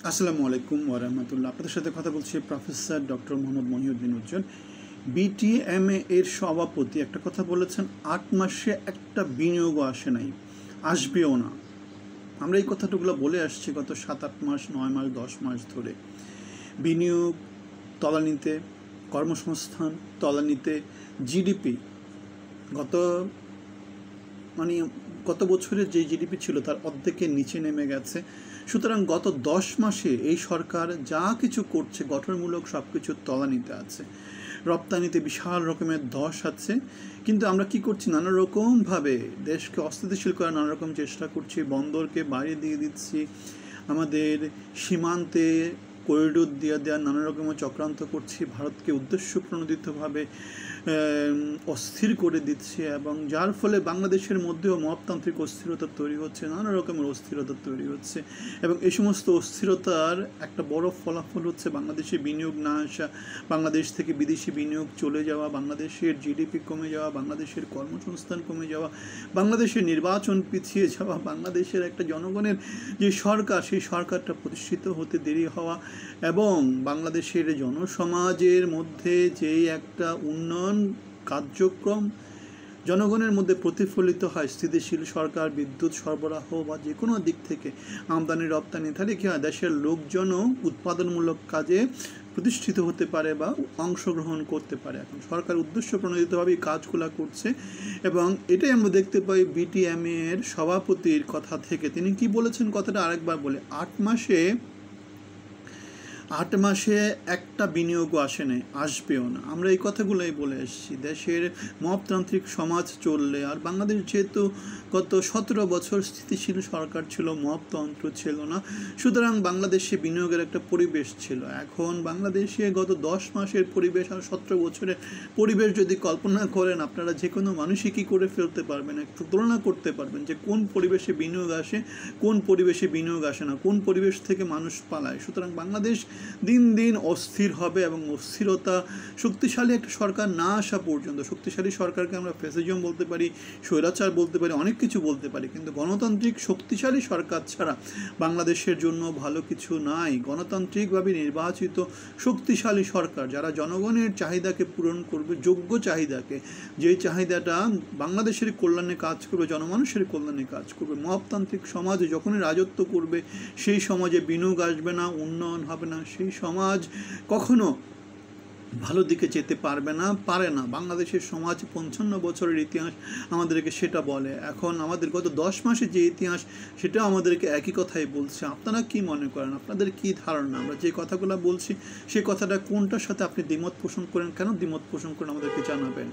আসসালামু আলাইকুম ওরহমতুল্লাহ। আপনাদের সাথে কথা বলছি প্রফেসর ডক্টর মোহাম্মদ মহিউদ্দিন উজ্জ্বল, বিটিএমএ এর সভাপতি। একটা কথা বলেছেন, ৮ মাসে একটা বিনিয়োগও আসে নাই, আসবেও না। আমরা এই কথাটুকুলো বলে আসছি গত ৭-৮ মাস, ৯ মাস, ১০ মাস ধরে। বিনিয়োগ তলানিতে, কর্মসংস্থান তলানিতে, জিডিপি গত গত বছরের যে জিডিপি ছিল তার অর্ধেকের নিচে নেমে গেছে। সুতরাং গত ১০ মাসে এই সরকার যা কিছু করছে গঠনমূলক সব কিছু তলানিতে আছে। রপ্তানিতে বিশাল রকমের ধস আছে, কিন্তু আমরা কি করছি, নানা রকমভাবে দেশকে অস্থিতিশীল করার নানা রকম চেষ্টা করছি। বন্দরকে বাইরে দিয়ে দিচ্ছি, আমাদের সীমান্তে করিডোর দিয়ে দেওয়ার নানা রকমের চক্রান্ত করছি, ভারতকে উদ্দেশ্য প্রণোদিতভাবে অস্থির করে দিচ্ছে, এবং যার ফলে বাংলাদেশের মধ্যেও মততান্ত্রিক অস্থিরতা তৈরি হচ্ছে, নানা রকমের অস্থিরতা তৈরি হচ্ছে। এবং এই সমস্ত অস্থিরতার একটা বড় ফলাফল হচ্ছে বাংলাদেশে বিনিয়োগ না আসা, বাংলাদেশ থেকে বিদেশি বিনিয়োগ চলে যাওয়া, বাংলাদেশের জিডিপি কমে যাওয়া, বাংলাদেশের কর্মসংস্থান কমে যাওয়া, বাংলাদেশের নির্বাচন পিছিয়ে যাওয়া, বাংলাদেশের একটা জনগণের যে সরকার, সেই সরকারটা প্রতিষ্ঠিত হতে দেরি হওয়া, এবং বাংলাদেশের জনসমাজের মধ্যে যেই একটা উন্নয়ন কার্যক্রম জনগণের মধ্যে প্রতিফলিত হয়, স্থিতিশীল সরকার, বিদ্যুৎ সরবরাহ বা যে কোনো দিক থেকে আমদানি রপ্তানি, তাহলে কী হয়, দেশের লোকজনও উৎপাদনমূলক কাজে প্রতিষ্ঠিত হতে পারে বা অংশগ্রহণ করতে পারে। এখন সরকার উদ্দেশ্য প্রণোদিতভাবেই কাজগুলো করছে, এবং এটাই আমরা দেখতে পাই বিটিএমএ এর সভাপতির কথা থেকে। তিনি কি বলেছেন কথাটা আরেকবার বলে, ৮ মাসে একটা বিনিয়োগও আসে নাই, আসবেও না। আমরা এই কথাগুলোই বলে এসেছি। দেশের মপতান্ত্রিক সমাজ চললে, আর বাংলাদেশ যেহেতু গত ১৭ বছর স্থিতিশীল সরকার ছিল, মপতন্ত্র ছিল না, সুতরাং বাংলাদেশে বিনিয়োগের একটা পরিবেশ ছিল। এখন বাংলাদেশে গত ১০ মাসের পরিবেশ আর ১৭ বছরের পরিবেশ যদি কল্পনা করেন, আপনারা যে কোনো মানুষই কী করে ফেলতে পারবেন, একটু তুলনা করতে পারবেন যে কোন পরিবেশে বিনিয়োগ আসে, কোন পরিবেশে বিনিয়োগ আসে না, কোন পরিবেশ থেকে মানুষ পালায়। সুতরাং বাংলাদেশ দিন দিন অস্থির হবে, এবং অস্থিরতা শক্তিশালী একটা সরকার না আসা পর্যন্ত, শক্তিশালী সরকারকে আমরা ফ্যাসিজম বলতে পারি, স্বৈরাচার বলতে পারি, অনেক কিছু বলতে পারি, কিন্তু গণতান্ত্রিক শক্তিশালী সরকার ছাড়া বাংলাদেশের জন্য ভালো কিছু নাই। গণতান্ত্রিকভাবে নির্বাচিত শক্তিশালী সরকার যারা জনগণের চাহিদাকে পূরণ করবে, যোগ্য চাহিদাকে, যেই চাহিদাটা বাংলাদেশের কল্যাণে কাজ করবে, জনমানুষের কল্যাণে কাজ করবে। মপতান্ত্রিক সমাজে যখনই রাজত্ব করবে, সেই সমাজে বিনিয়োগ আসবে না, উন্নয়ন হবে না, সেই সমাজ কখনো ভালো দিকে যেতে পারে না। বাংলাদেশের সমাজ ৫৫ বছরের ইতিহাস আমাদেরকে সেটা বলে। এখন আমাদের গত ১০ মাসের যে ইতিহাস, সেটাও আমাদেরকে একই কথাই বলছে। আপনারা কি মনে করেন, আপনাদের কি ধারণা? আমরা যে কথাগুলো বলছি, সেই কথাটা কোনটার সাথে আপনি দ্বিমত পোষণ করেন, কেন দ্বিমত পোষণ করেন, আমাদেরকে জানাবেন।